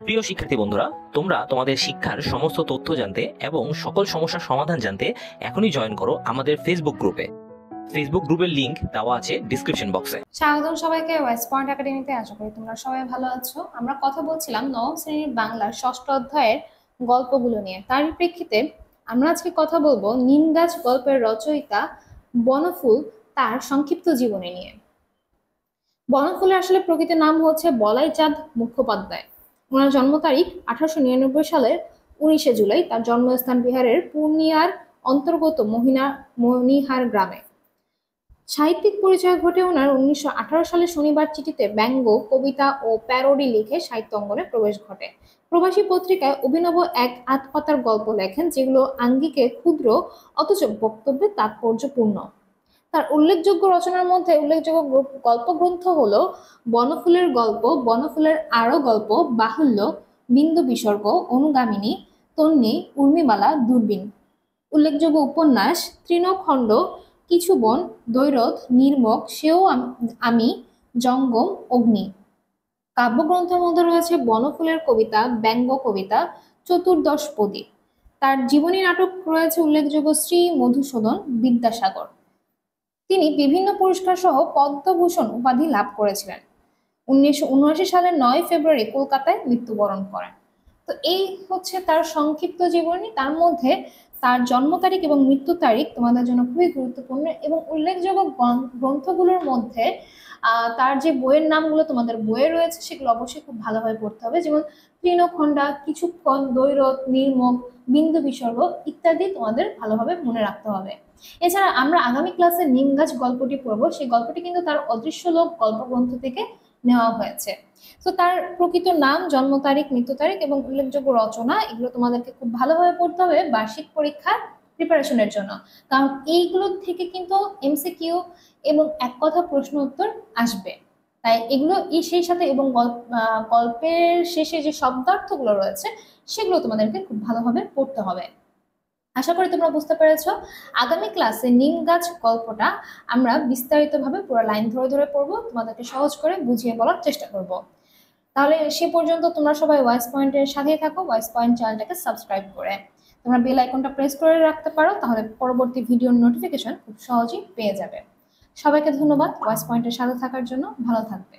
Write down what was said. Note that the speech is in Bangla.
প্রিয় শিক্ষার্থী বন্ধুরা, তোমরা তোমাদের শিক্ষার সমস্ত তথ্য জানতে এবং সকল সমস্যার সমাধান জানতে এখনই জয়েন করো আমাদের ফেসবুক গ্রুপে। ফেসবুক গ্রুপের লিংক দেওয়া আছে ডিসক্রিপশন বক্সে। স্বাগতম সবাইকে ওয়েস্ট পয়েন্ট একাডেমিতে। আশা করি তোমরা সবাই ভালো আছো। আমরা কথা বলছিলাম নবম শ্রেণীর বাংলার ষষ্ঠ অধ্যায়ের গল্পগুলো নিয়ে। তারই প্রেক্ষিতে আমরা আজকে কথা বলবো নিমগাছ গল্পের রচয়িতা বনফুল তার সংক্ষিপ্ত জীবনী নিয়ে। বনফুলের আসলে প্রকৃত নাম হচ্ছে বলাইচাঁদ মুখোপাধ্যায়। ওনার জন্ম তারিখ 1899 সালের 19শে জুলাই। তার জন্মস্থান বিহারের পূর্ণিয়ার অন্তর্গত মনিহার গ্রামে। সাহিত্যিক পরিচয় ঘটে ওনার 1918 সালে শনিবার চিঠিতে ব্যঙ্গ, কবিতা ও প্যারোডি লিখে সাহিত্য অঙ্গনে প্রবেশ ঘটে। প্রবাসী পত্রিকায় অভিনব এক আধপাতার গল্প লেখেন, যেগুলো আঙ্গিকে ক্ষুদ্র অথচ বক্তব্যে তাৎপর্যপূর্ণ। তার উল্লেখযোগ্য রচনার মধ্যে উল্লেখযোগ্য গল্প গ্রন্থ হলো বনফুলের গল্প, বনফুলের আরো গল্প, বাহুল্য, বিন্দু বিসর্গ, অনুগামিনী, তন্নি, উর্মিমালা, দূরবীন। উল্লেখযোগ্য উপন্যাস তৃণখণ্ড, কিছু বন, দ্বৈরথ, নির্মক, সেও আমি, জঙ্গম, অগ্নি। কাব্যগ্রন্থের মধ্যে রয়েছে বনফুলের কবিতা, ব্যঙ্গ কবিতা, চতুর্দশপদী। তার জীবনী নাটক রয়েছে উল্লেখযোগ্য শ্রী মধুসূদন বিদ্যাসাগর। তিনি বিভিন্ন পুরস্কার সহ পদ্মভূষণ উপাধি লাভ করেছিলেন। 1979 সালের 9 ফেব্রুয়ারি কলকাতায় মৃত্যুবরণ করেন। তো এই হচ্ছে তার সংক্ষিপ্ত জীবনী। তার মধ্যে তার জন্ম তারিখ এবং মৃত্যু তারিখ তোমাদের জন্য খুবই গুরুত্বপূর্ণ। এবং উল্লেখযোগ্য গ্রন্থগুলোর মধ্যে তার যে বইয়ের নামগুলো তোমাদের বইয়ে রয়েছে সেগুলো অবশ্যই খুব ভালোভাবে পড়তে হবে, যেমন তৃণখণ্ডা, কিছুক্ষণ, দ্বৈরথ, নির্মক, বিন্দু বিসর্গ ইত্যাদি তোমাদের ভালোভাবে মনে রাখতে হবে। এছাড়া আমরা আগামী ক্লাসে নিমগাছ গল্পটি পড়বো। সেই গল্পটি কিন্তু তার অদৃশ্য লোক গল্পগ্রন্থ থেকে নেওয়া হয়েছে। তো তার প্রকৃত নাম, জন্ম তারিখ, মৃত্যু তারিখ এবং উল্লেখযোগ্য রচনা এগুলো তোমাদেরকে খুব ভালোভাবে পড়তে হবে বার্ষিক পরীক্ষার প্রিপারেশনের জন্য, কারণ এইগুলো থেকে কিন্তু এমসিকিউ এবং এক কথা প্রশ্ন উত্তর আসবে। তাই এগুলো সেই সাথে এবং গল্পের শেষে যে শব্দার্থগুলো রয়েছে সেগুলো তোমাদেরকে খুব ভালোভাবে পড়তে হবে। আশা করি তোমরা বুঝতে পেরেছো। আগামী ক্লাসে নিম গাছ গল্পটা আমরা বিস্তারিতভাবে পুরো লাইন ধরে ধরে পড়বো, তোমাদেরকে সহজ করে বুঝিয়ে বলার চেষ্টা করব। তাহলে সে পর্যন্ত তোমরা সবাই ওয়াইস পয়েন্টের সাথেই থাকো, ওয়াইস পয়েন্ট চ্যানেলটাকে সাবস্ক্রাইব করে তোমরা বেল আইকনটা প্রেস করে রাখতে পারো, তাহলে পরবর্তী ভিডিওর নোটিফিকেশন খুব সহজেই পেয়ে যাবে। সবাইকে ধন্যবাদ ওয়াইস পয়েন্টের সাথে থাকার জন্য। ভালো থাকবে।